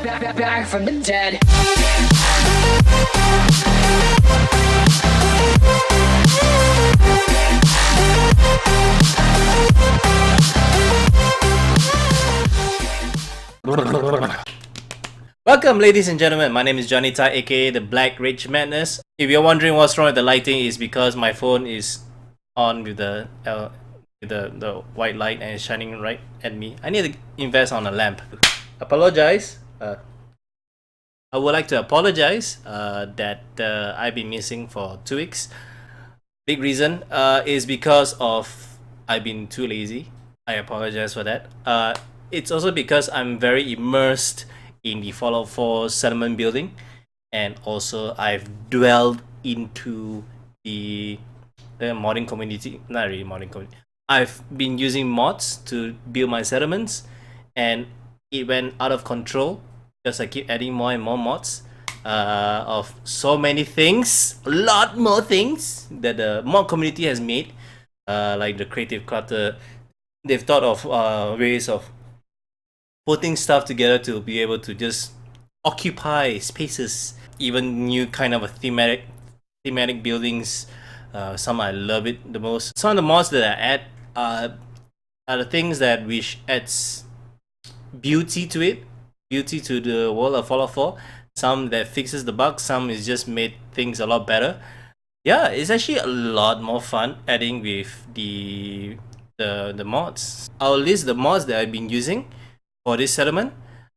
back from the dead. Welcome ladies and gentlemen, my name is Johnny Tai aka the Black Rage Madness. If you're wondering what's wrong with the lighting, is because my phone is on with the white light and it's shining right at me. I need to invest on a lamp. Apologize. I would like to apologize that I've been missing for 2 weeks. Big reason is because of I've been too lazy. I apologize for that. It's also because I'm very immersed in the Fallout 4 settlement building, and also I've dwelled into the modding community. Not really modding community. I've been using mods to build my settlements, and it went out of control because I keep adding more and more mods of so many things, a lot more things that the mod community has made, like the creative clutter. They've thought of ways of putting stuff together to be able to just occupy spaces, even new kind of a thematic buildings. Some I love it the most. Some of the mods that I add are the things that which adds beauty to it, beauty to the world of Fallout 4. Some that fixes the bugs, some is just made things a lot better. Yeah, it's actually a lot more fun adding with the mods. I'll list the mods that I've been using for this settlement.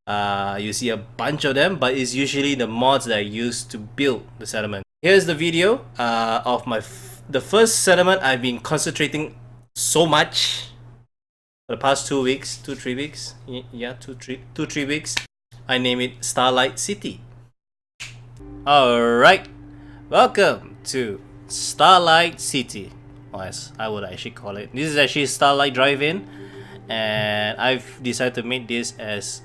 You see a bunch of them, but it's usually the mods that I use to build the settlement. Here's the video of the first settlement I've been concentrating so much for the past 2 weeks, 3 weeks. Yeah, 3 weeks. I name it Starlight City. Alright, welcome to Starlight City, or as I would actually call it. This is actually Starlight Drive-In, and I've decided to make this as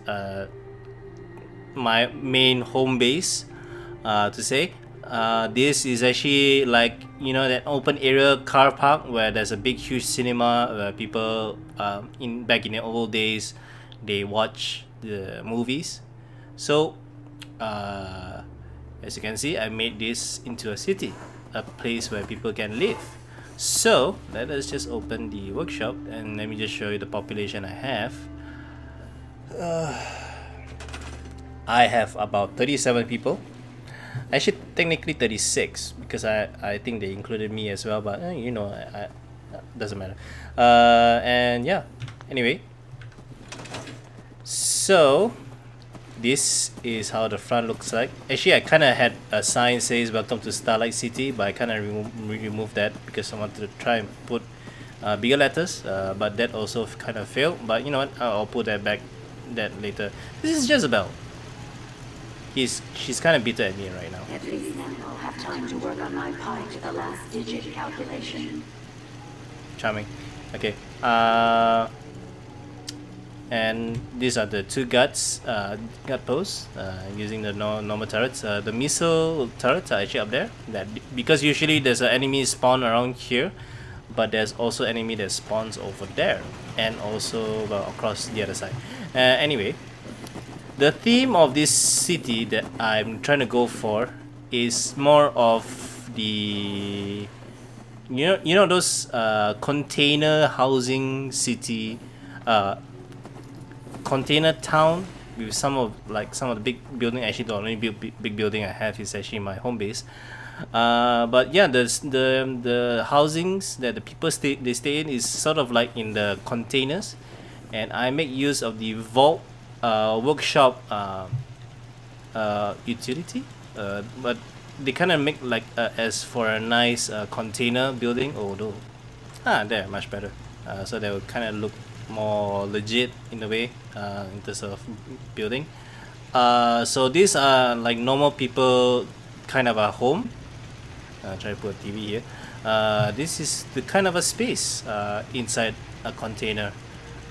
my main home base. To say this is actually like, you know, that open area car park where there's a big huge cinema where people back in the old days they watch the movies. So as you can see, I made this into a city, a place where people can live. So let us just open the workshop and let me just show you the population I have. I have about 37 people. Actually, technically 36 because I think they included me as well, but you know, doesn't matter. And yeah, anyway, so this is how the front looks like. Actually, I kind of had a sign says welcome to Starlight City, but I kind of removed that because I wanted to try and put bigger letters, but that also kind of failed. But you know what, I'll put that back later. This is Jezebel. She's kind of bitter at me right now. At least then I'll have time to work on my pi to the last digit calculation. Charming. Okay. And these are the two gut posts using the normal turrets. The missile turrets are actually up there. That because usually there's an enemy spawn around here, but there's also enemy that spawns over there and also across the other side. Anyway, the theme of this city that I'm trying to go for is more of the you know those container housing city, container town with some of the big building. Actually, the only big building I have is actually my home base. But yeah, the housings that the people stay in is sort of like in the containers, and I make use of the vault workshop utility, but they kind of make like as for a nice container building. Although there, much better. So they would kind of look more legit in a way in terms of building. So these are like normal people kind of a home. Try to put a TV here. This is the kind of a space inside a container.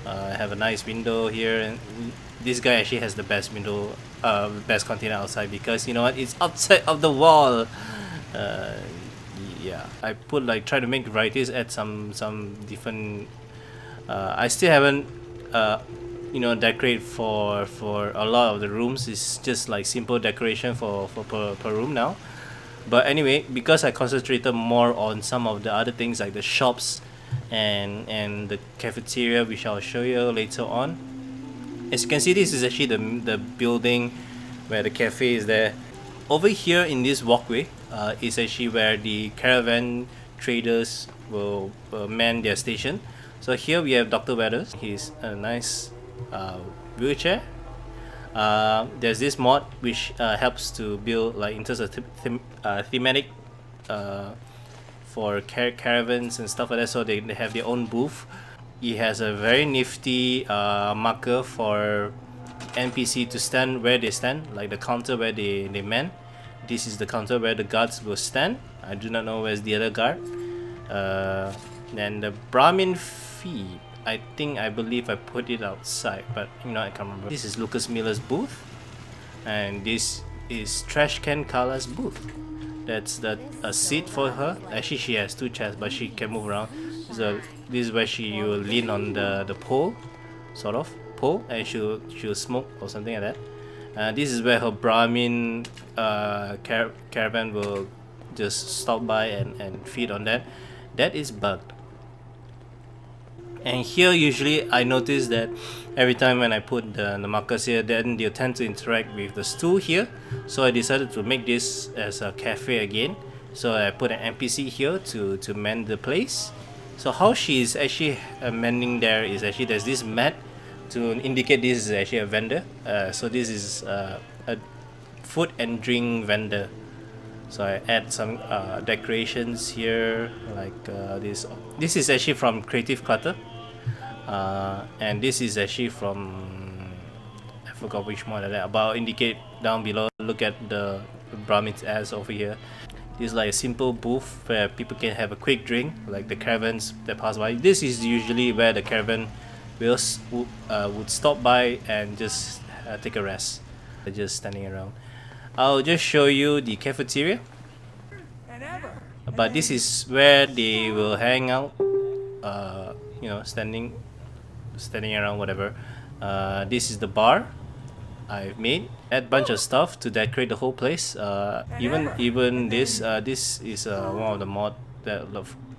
I have a nice window here, and this guy actually has the best window, best container outside because you know what, it's outside of the wall. Yeah, I put try to make varieties, add some different. I still haven't you know, decorate for a lot of the rooms. It's just like simple decoration for per room now. But anyway, because I concentrated more on some of the other things like the shops and the cafeteria, which I'll show you later on. As you can see, this is actually the building where the cafe is there. Over here in this walkway is actually where the caravan traders will man their station. So here we have Dr. Weathers. He's a nice wheelchair. There's this mod which helps to build, like, in terms of thematic for caravans and stuff like that, so they have their own booth. He has a very nifty marker for NPC to stand where they stand, like the counter where they man. This is the counter where the guards will stand. I do not know where's the other guard. Then the Brahmin feed, I believe I put it outside, but you know, I can't remember. This is Lucas Miller's booth, and this is Trash Can Carla's booth. That's a seat for her. Actually, she has two chairs, but she can move around. So this is where she will lean on the pole, sort of pole, and she'll smoke or something like that. This is where her Brahmin caravan will just stop by and feed on that. That is bugged. And here usually I notice that every time when I put the markers here, then they'll tend to interact with the stool here. So I decided to make this as a cafe again. So I put an NPC here to man the place. So how she is actually mending there is actually there's this mat to indicate this is actually a vendor. So this is a food and drink vendor. So I add some decorations here, like this. This is actually from Creative Clutter, and this is actually from, I forgot which one of that, but I'll indicate down below. Look at the Brahmin's ass over here. This is like a simple booth where people can have a quick drink, like the caravans that pass by. This is usually where the caravan would stop by and just take a rest. They're just standing around. I'll just show you the cafeteria, but this is where they will hang out, you know, standing around, whatever. This is the bar I've made. Add bunch of stuff to decorate the whole place. Even this is one of the mod that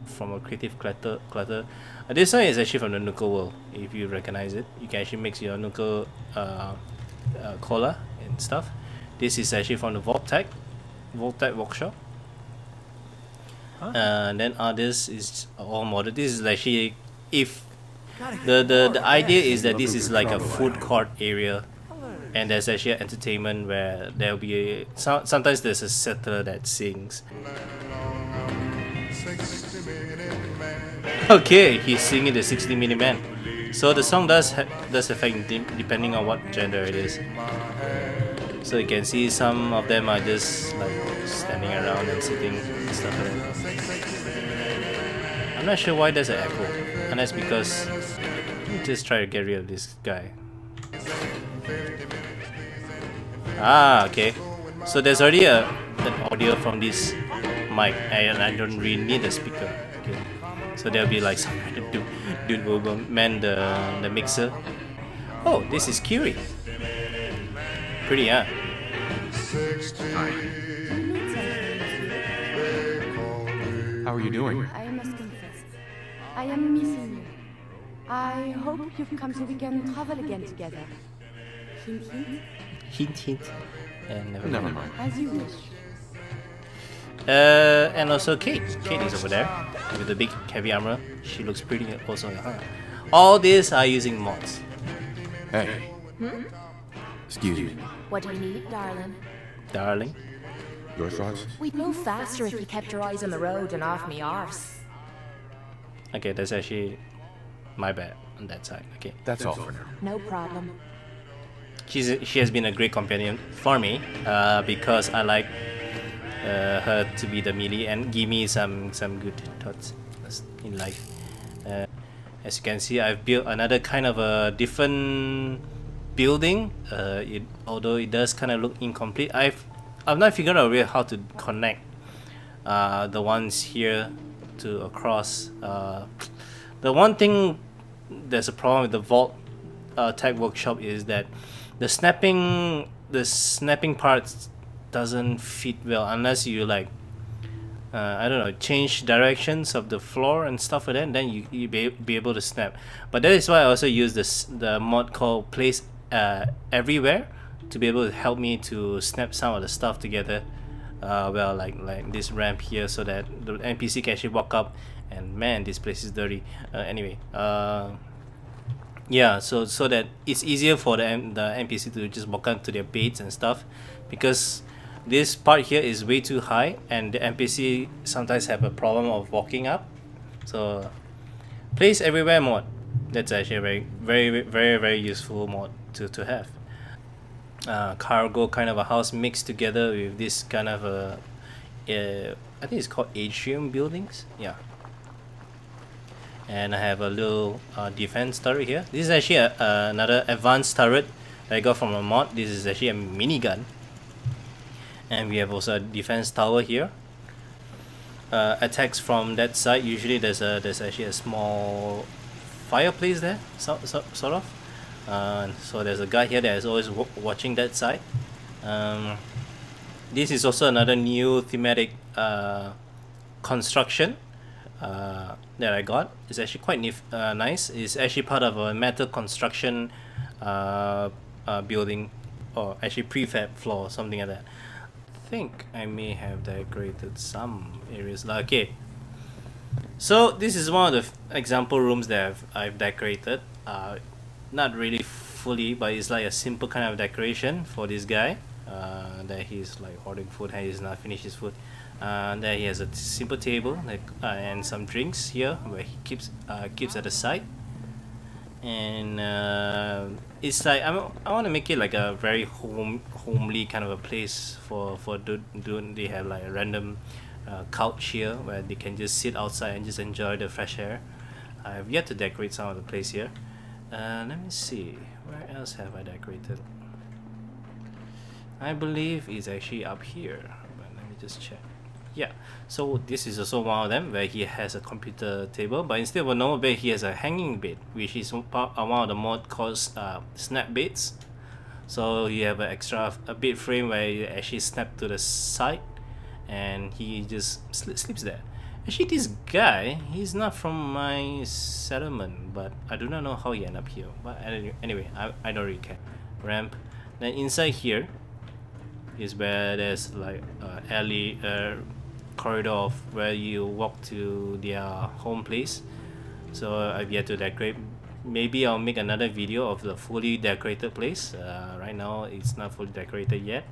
from a Creative Clutter. This one is actually from the Nuka World. If you recognize it, you can actually mix your Nuka cola and stuff. This is actually from the Voltec workshop. And then others is all modded. This is actually, if the idea is that this is like a food court area, and there's actually an entertainment where there'll be sometimes there's a settler that sings. Okay, he's singing the 60-minute man. So the song does affect depending on what gender it is. So you can see some of them are just like standing around and sitting and stuff like that. I'm not sure why there's an echo, and that's because just try to get rid of this guy. Ah, okay. So there's already an audio from this mic, and I don't really need a speaker. Okay. So there'll be like some random dude will man the mixer. Oh, this is Kiri. Pretty, huh? How are you doing? I must confess, I am missing you. I hope you come so we can travel again together. Hint, hint. Hint, hint. And Never mind. As you wish. And also Kate. Kate is over there with the big heavy armor. She looks pretty also. All these are using mods. Hey. Excuse me. What do you need, darling? Darling. Your thoughts? We'd move faster if you kept your eyes on the road and off me arse. Okay, that's actually my bad on that side. Okay. That's all for now. No problem. She has been a great companion for me because I like her to be the melee and give me some good thoughts in life. As you can see, I've built another kind of a different building. Although it does kind of look incomplete, I've not figured out really how to connect the ones here to across. The one thing, there's a problem with the vault tech workshop is that the snapping parts doesn't fit well unless you like I don't know, change directions of the floor and stuff like that, then you be able to snap. But that is why I also use the mod called Place Everywhere to be able to help me to snap some of the stuff together. Well, like this ramp here, so that the NPC can actually walk up, and man, this place is dirty. Anyway, yeah, so that it's easier for the NPC to just walk up to their beds and stuff, because this part here is way too high and the NPC sometimes have a problem of walking up. So Place Everywhere mod, that's actually a very useful mod to have. Cargo kind of a house mixed together with this kind of a I think it's called atrium buildings, yeah. And I have a little defense turret here. This is actually another advanced turret that I got from a mod. This is actually a minigun. And we have also a defense tower here. Attacks from that side. Usually there's actually a small fireplace there, sort of. So there's a guy here that is always watching that side. This is also another new thematic construction that I got. It's actually quite nice. It's actually part of a metal construction building, or actually prefab floor, something like that. I think I may have decorated some areas. Okay, so this is one of the example rooms that I've decorated. Not really fully, but it's like a simple kind of decoration for this guy. That he's like ordering food, and he's not finished his food. There he has a simple table, like and some drinks here where he keeps at the side. And it's like I want to make it like a very homely kind of a place for they have like a random couch here where they can just sit outside and just enjoy the fresh air. I've yet to decorate some of the place here. Let me see, where else have I decorated? I believe it's actually up here, but let me just check. Yeah, so this is also one of them where he has a computer table, but instead of a normal bed, he has a hanging bed, which is one of the mod called snap beds. So you have an extra bed frame where you actually snap to the side, and he just sleeps there. Actually, this guy, he's not from my settlement, but I do not know how he ended up here. But anyway, I don't really care. Ramp. Then inside here is where there's like alley corridor of where you walk to their home place. So I've yet to decorate. Maybe I'll make another video of the fully decorated place. Right now it's not fully decorated yet.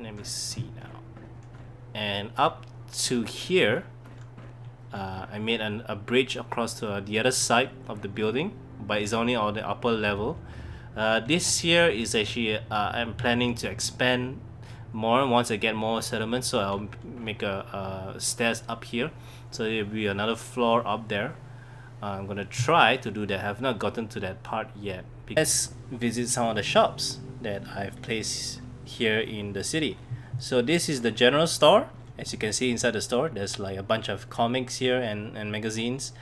Let me see now. And up to here, I made a bridge across to the other side of the building, but it's only on the upper level. This here is actually I'm planning to expand more once I get more settlements, so I'll make a stairs up here, so there'll be another floor up there. I'm gonna try to do that. I have not gotten to that part yet. Let's visit some of the shops that I've placed here in the city. So this is the general store. As you can see inside the store, there's like a bunch of comics here and magazines.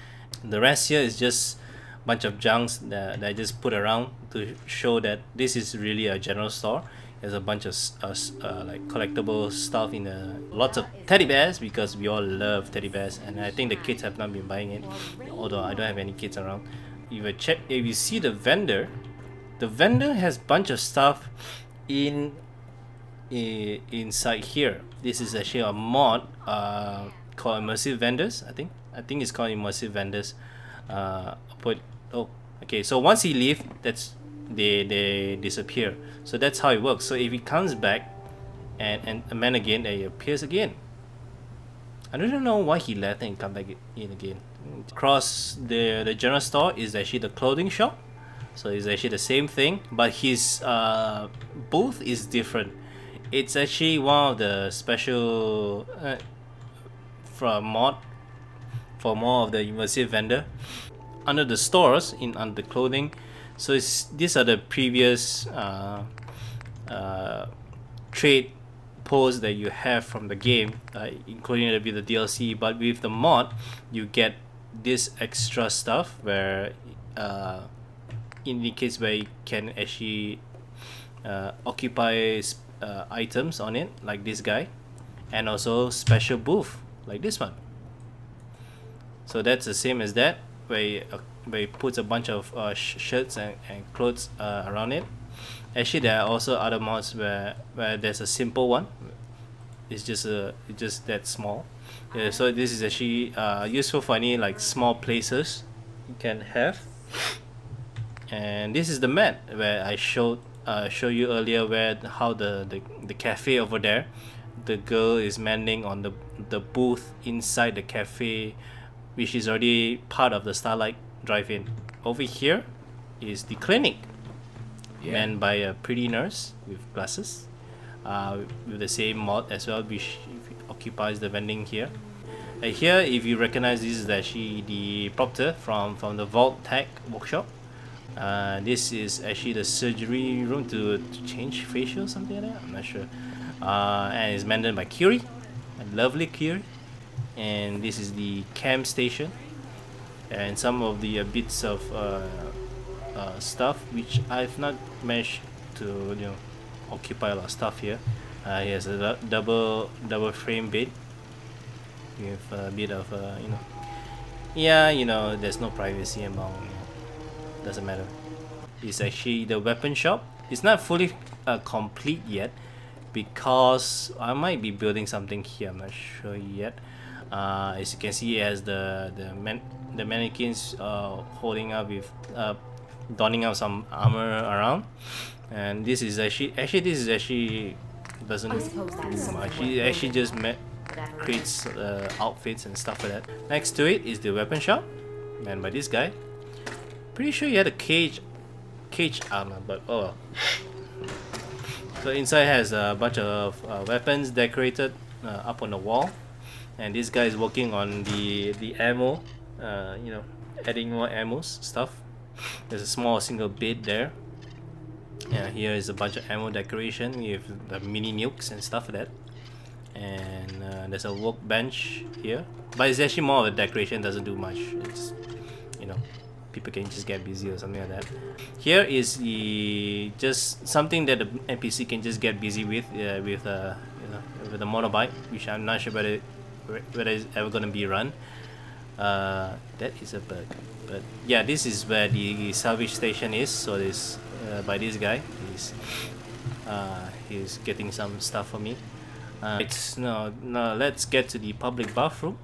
The rest here is just a bunch of junks that I just put around to show that this is really a general store. There's a bunch of like collectible stuff in lots of teddy bears, because we all love teddy bears, and I think the kids have not been buying it, although I don't have any kids around. If you see the vendor has bunch of stuff inside here. This is actually a mod called Immersive Vendors. I think it's called Immersive Vendors. Okay, so once he leaves, they disappear. So that's how it works. So if he comes back and amend again, he appears again. I don't know why he left and come back in again. Across the general store is actually the clothing shop. So it's actually the same thing, but his booth is different. It's actually one of the special for more of the Immersive Vendor. Under the stores, under the clothing, so these are the previous trade posts that you have from the game, including the DLC. But with the mod, you get this extra stuff where indicates where you can actually occupy items on it, like this guy, and also special booth like this one. So that's the same as that, where it puts a bunch of shirts and clothes around it. Actually, there are also other mods where there's a simple one. It's just that small. So this is actually useful for any like small places you can have. And this is the mat where I show you earlier, where how the cafe over there, the girl is mending on the booth inside the cafe, which is already part of the Starlight drive-in. Over here is the clinic, manned by a pretty nurse with glasses, with the same mod as well, which occupies the vending here. Here, if you recognize, this is actually the Proctor from the Vault Tech workshop. This is actually the surgery room to change facial, something like that, I'm not sure. And it's manned by Curie, a lovely Curie. And this is the camp station, and some of the bits of stuff which I've not managed to occupy a lot of stuff here. He has a double frame bed with a bit of there's no privacy among, doesn't matter. It's actually the weapon shop. It's not fully complete yet, because I might be building something here, I'm not sure yet. As you can see, it has the mannequins holding up with donning up some armor around, and this is actually doesn't do much. It actually just creates outfits and stuff like that. Next to it is the weapon shop, manned by this guy. Pretty sure he had a cage armor, but oh well. So inside has a bunch of weapons decorated up on the wall. And this guy is working on the ammo, adding more ammos stuff. There's a small single bed there. Yeah, here is a bunch of ammo decoration with the mini nukes and stuff like that. And there's a workbench here, but it's actually more of a decoration, doesn't do much. It's people can just get busy or something like that. Here is just something that the NPC can just get busy with with a motorbike, which I'm not sure whether it's ever gonna be run. That is a bug, but yeah, this is where the salvage station is. So this by this guy, he's getting some stuff for me. Let's get to the public bathroom.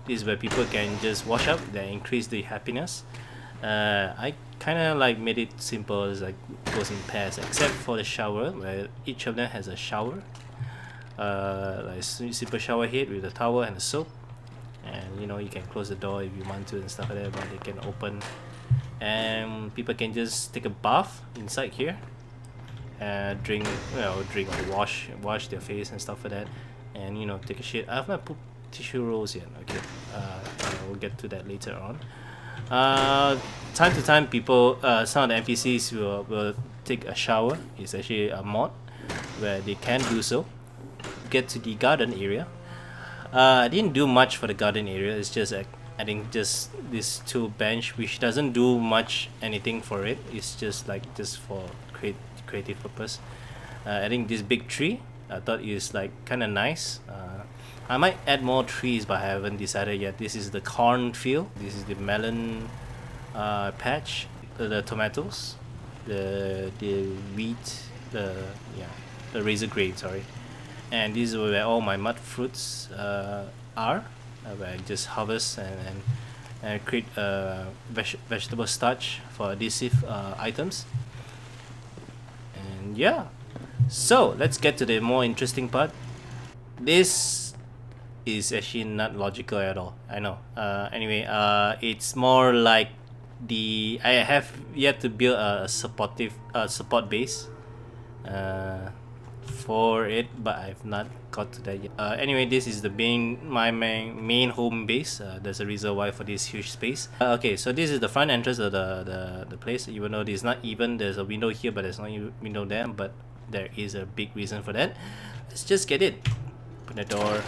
This is where people can just wash up. They increase the happiness. I kind of like made it simple, as like goes in pairs, except for the shower, where each of them has a shower. Like simple shower head with a towel and a soap, and you can close the door if you want to and stuff like that, but they can open, and people can just take a bath inside here, drink or wash their face and stuff like that, and take a shit. I have not put tissue rolls yet. Okay, we'll get to that later on. Time to time, people, some of the NPCs will take a shower. It's actually a mod where they can do so. Get to the garden area. I didn't do much for the garden area. It's just adding just this tool bench, which doesn't do much anything for it. It's just for creative purpose. Adding this big tree, I thought is kind of nice. I might add more trees, but I haven't decided yet. This is the corn field. This is the melon patch. The tomatoes, the wheat, the razor grape. Sorry. And this is where all my mud fruits are, where I just harvest and create vegetable starch for adhesive items. And yeah, so let's get to the more interesting part. This is actually not logical at all, I know. Anyway, it's more like I have yet to build a support base for it, but I've not got to that yet. Anyway, this is my main home base. There's a reason why for this huge space. Okay, so this is the front entrance of the place. Even though it's not even, there's a window here, but there's no window there, but there is a big reason for that. Let's just get it. Open the door.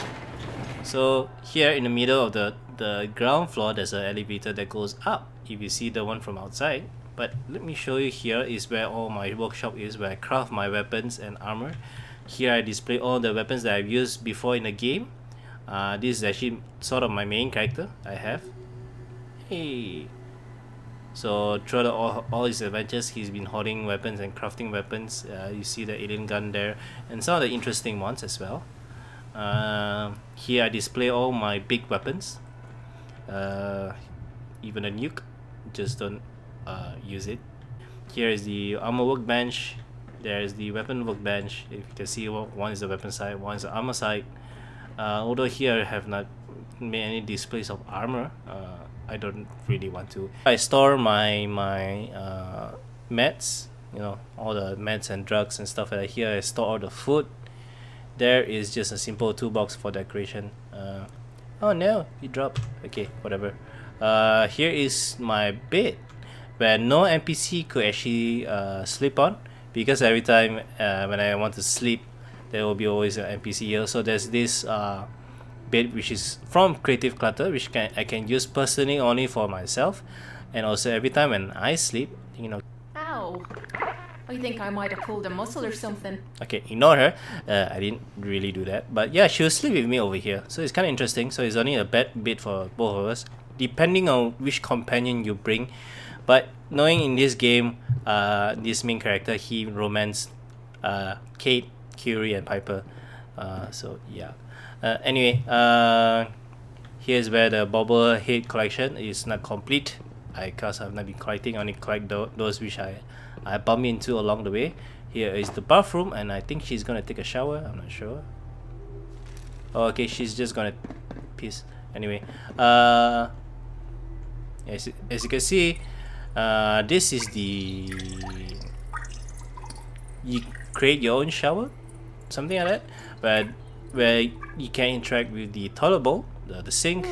So here in the middle of the ground floor, there's an elevator that goes up. If you see the one from outside, but let me show you. Here is where all my workshop is, where I craft my weapons and armor. Here I display all the weapons that I've used before in the game. This is actually sort of my main character I have. Hey. So throughout all his adventures, he's been hoarding weapons and crafting weapons. You see the alien gun there, and some of the interesting ones as well. Here I display all my big weapons. Even a nuke, just don't use it. Here is the armor workbench. There is the weapon workbench. If you can see, one is the weapon side, one is the armor side. Although here I have not made any displays of armor, I don't really want to. I store my meds, you know, all the meds and drugs and stuff like that. Here I store all the food. There is just a simple toolbox for decoration. Oh no, it dropped. Okay, whatever. Here is my bed, where no NPC could actually sleep on, because every time when I want to sleep, there will be always an NPC here. So there's this bed which is from Creative Clutter, which I can use personally only for myself, and also every time when I sleep, you know. Ow. I think I might have pulled a muscle or something. Okay, ignore her. I didn't really do that, but yeah, she'll sleep with me over here. So it's kind of interesting. So it's only a bed for both of us, depending on which companion you bring. But knowing in this game, this main character, he romanced Kate, Curie, and Piper. So yeah. Anyway, here's where the bobblehead collection is not complete, because I've not been collecting. I only collect those which I bump into along the way. Here is the bathroom, and I think she's gonna take a shower. I'm not sure. Oh, okay, she's just gonna piss. Anyway, as you can see, this is the, you create your own shower, something like that, where you can interact with the toilet bowl, the sink,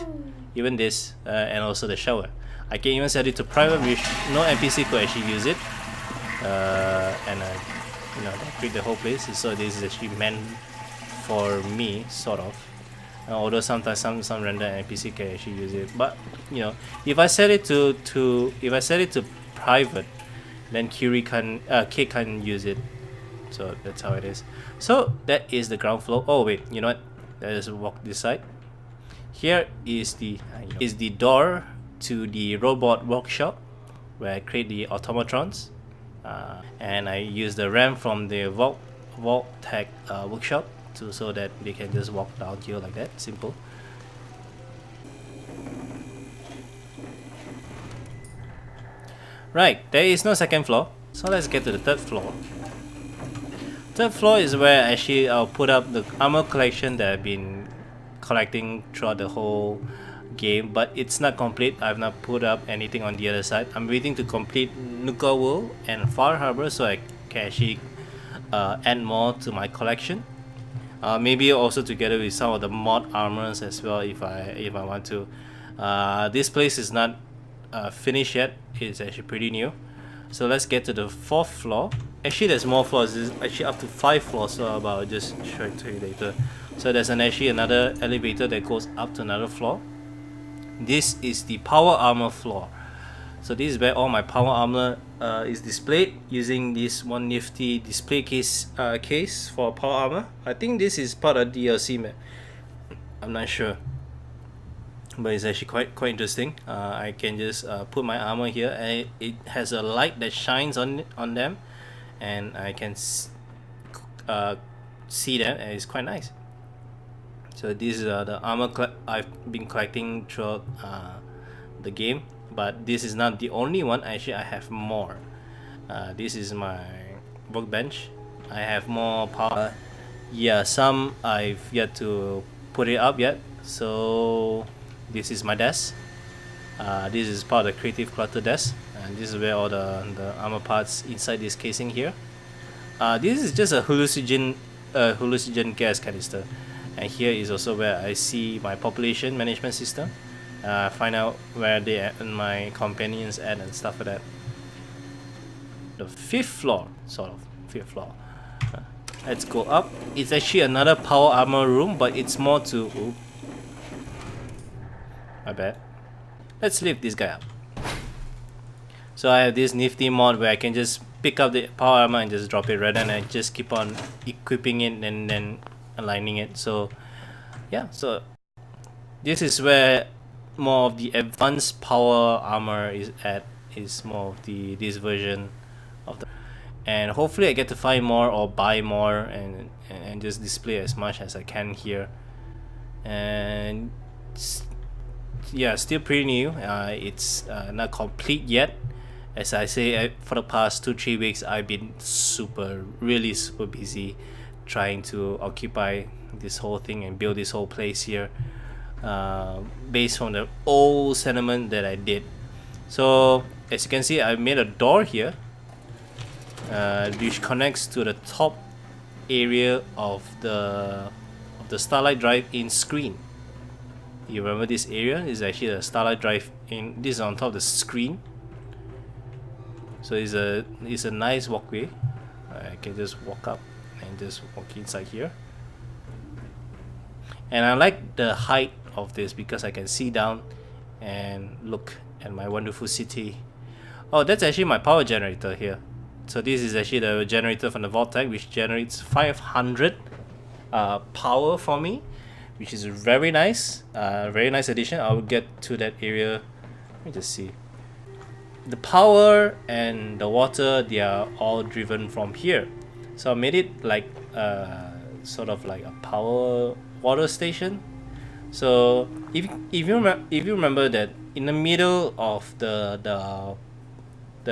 even this, and also the shower. I can even set it to private, which no NPC could actually use it, and you know, decorate the whole place. So this is actually meant for me, sort of. Although sometimes some random NPC can actually use it, but you know, if I set it to private, then Kate can't use it. So that's how it is. So that is the ground floor. Oh wait, you know what? Let's walk this side. Here is the door to the robot workshop, where I create the automatrons, and I use the ramp from the Vault Tech workshop so that they can just walk down here like that. Simple. Right, there is no second floor, so let's get to the third floor. Third floor is where actually I'll put up the armor collection that I've been collecting throughout the whole game, but it's not complete. I've not put up anything on the other side. I'm waiting to complete Nuka World and Far Harbor so I can actually add more to my collection. Maybe also together with some of the mod armors as well, if I want to. This place is not finished yet. It's actually pretty new. So let's get to the fourth floor. Actually, there's more floors. There's actually up to 5 floors, so I'll just show it to you later. So there's actually another elevator that goes up to another floor. This is the power armor floor. So this is where all my power armor is displayed using this one nifty display case for power armor. I think this is part of DLC, man. I'm not sure, but it's actually quite interesting. I can just put my armor here, and it has a light that shines on them, and I can see them, and it's quite nice. So these are the armor I've been collecting throughout the game, but this is not the only one. Actually, I have more. This is my workbench. I have more power. Yeah, some I've yet to put it up yet. So this is my desk. This is part of the Creative Clutter desk, and this is where all the armor parts inside this casing here. This is just a hallucinogen gas canister, and here is also where I see my population management system. Find out where they are and my companions at and stuff like that. The fifth floor, fifth floor. Let's go up. It's actually another power armor room, but it's more to. Ooh, my bad. Let's lift this guy up. So I have this nifty mod where I can just pick up the power armor and just drop it rather than I just keep on equipping it and then aligning it. So yeah, so this is where more of the advanced power armor is at, is more of this version of the, and hopefully I get to find more or buy more and just display as much as I can here. And yeah, still pretty new. It's not complete yet. As I say, for the past 2-3 weeks I've been really super busy trying to occupy this whole thing and build this whole place here, based on the old settlement that I did. So as you can see, I made a door here which connects to the top area of the Starlight Drive-in screen. You remember this area? This is actually the Starlight Drive-in. This is on top of the screen. So it's a nice walkway. I can just walk up and just walk inside here. And I like the height of this because I can see down and look at my wonderful city. Oh, that's actually my power generator here. So this is actually the generator from the Vault-Tec, which generates 500 power for me, which is very nice. Very nice addition. I will get to that area. Let me just see. The power and the water, they are all driven from here. So I made it like sort of like a power water station. So if you remember that in the middle of the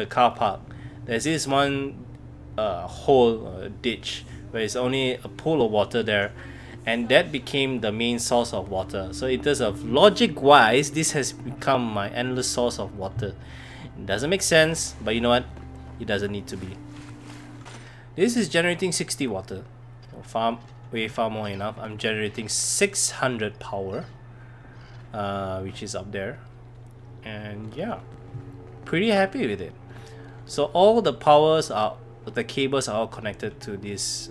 car park, there's this one hole, ditch, where it's only a pool of water there, and that became the main source of water. So in terms of logic wise, this has become my endless source of water. It doesn't make sense, but you know what, it doesn't need to be. This is generating 60 water, way far more enough. I'm generating 600 power, which is up there, and yeah, pretty happy with it. So all the cables are all connected to this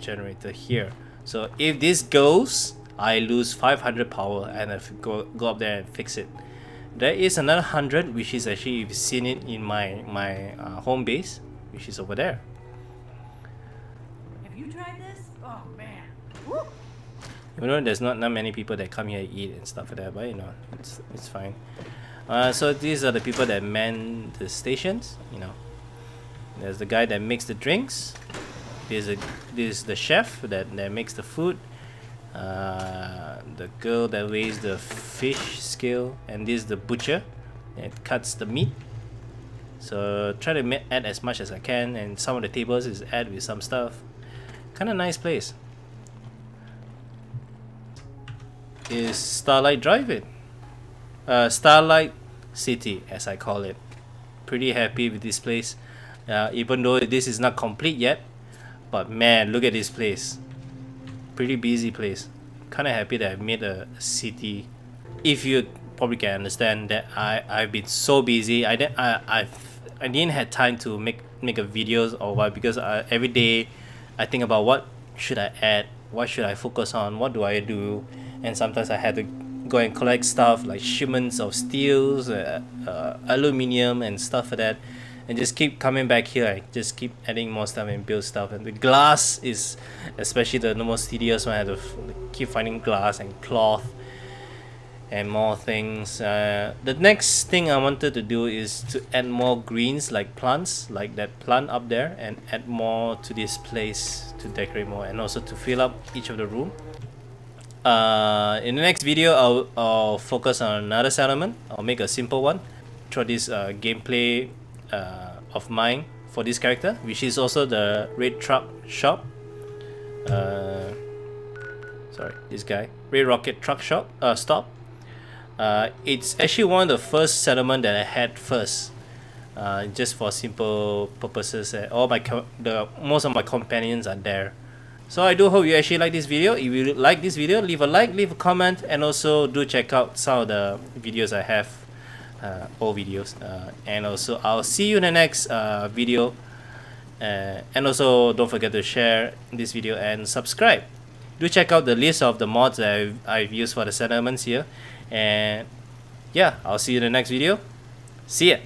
generator here. So if this goes, I lose 500 power and I have to go up there and fix it. There is another 100, which is actually, you've seen it in my home base, which is over there. Have you tried this? Oh man. Woo. You know, there's not many people that come here to eat and stuff like that, but you know, it's fine. So these are the people that man the stations. You know, there's the guy that makes the drinks. This is the chef that makes the food. The girl that weighs the fish scale, and this is the butcher that cuts the meat. So try to add as much as I can, and some of the tables is add with some stuff. Kind of nice place. Is Starlight Drive-In, Starlight City as I call it. Pretty happy with this place, even though this is not complete yet. But man, look at this place. Pretty busy place. Kind of happy that I made a city. If you probably can understand that I've been so busy. I didn't have time to make a videos or what, because every day I think about what should I add, what should I focus on, what do I do, and sometimes I had to go and collect stuff like shipments of steels, aluminium and stuff like that, and just keep coming back here. I just keep adding more stuff and build stuff. And the glass is especially the most tedious one. I had to keep finding glass and cloth and more things. The next thing I wanted to do is to add more greens, like plants, like that plant up there, and add more to this place to decorate more, and also to fill up each of the room. In the next video, I'll focus on another settlement. I'll make a simple one. Try this gameplay of mine for this character, which is also the red truck shop. Sorry, this guy, red rocket truck shop stop. It's actually one of the first settlement that I had first, just for simple purposes. Most of my companions are there. So I do hope you actually like this video. If you like this video, leave a like, leave a comment, and also do check out some of the videos I have, old videos. And also I'll see you in the next video. And also don't forget to share this video and subscribe. Do check out the list of the mods that I've used for the settlements here. And yeah, I'll see you in the next video. See ya.